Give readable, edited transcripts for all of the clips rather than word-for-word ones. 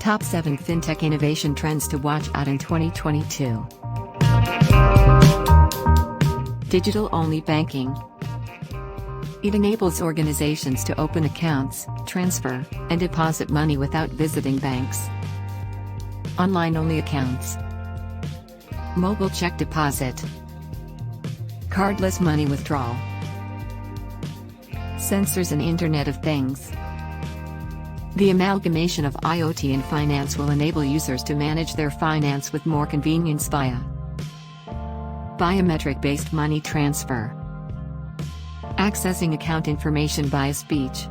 Top 7 Fintech Innovation Trends to Watch Out in 2022. Digital-only banking. It enables organizations to open accounts, transfer, and deposit money without visiting banks. Online-only accounts. Mobile check deposit. Cardless money withdrawal. Sensors and Internet of Things. The amalgamation of IoT and finance will enable users to manage their finance with more convenience via biometric-based money transfer. Accessing account information via speech.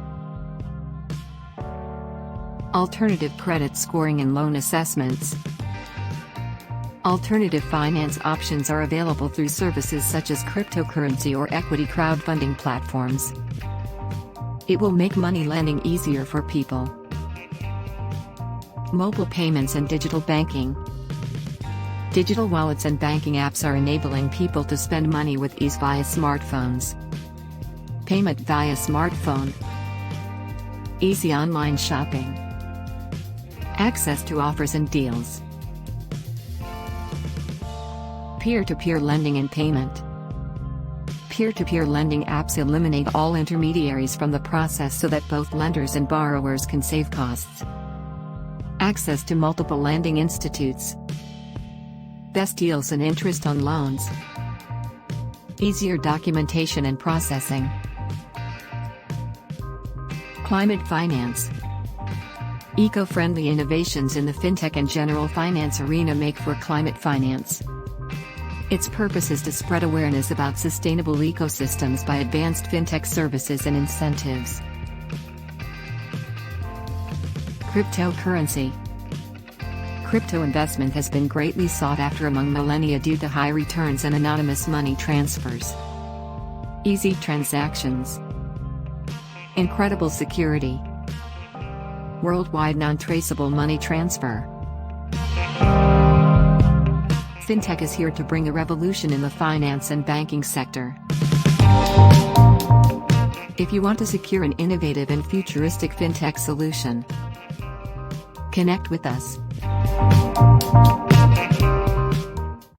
Alternative credit scoring and loan assessments. Alternative finance options are available through services such as cryptocurrency or equity crowdfunding platforms. It will make money lending easier for people. Mobile payments and digital banking. Digital wallets and banking apps are enabling people to spend money with ease via smartphones. Payment via smartphone. Easy online shopping. Access to offers and deals. Peer-to-peer lending and payment. Peer-to-peer lending apps eliminate all intermediaries from the process so that both lenders and borrowers can save costs. Access to multiple lending institutes. Best deals and interest on loans. Easier documentation and processing. Climate finance. Eco-friendly innovations in the fintech and general finance arena make for climate finance. Its purpose is to spread awareness about sustainable ecosystems by advanced fintech services and incentives. Cryptocurrency. Crypto investment has been greatly sought after among millennia due to high returns and anonymous money transfers. Easy transactions. Incredible security. Worldwide non-traceable money transfer. Fintech is here to bring a revolution in the finance and banking sector. If you want to secure an innovative and futuristic fintech solution, connect with us.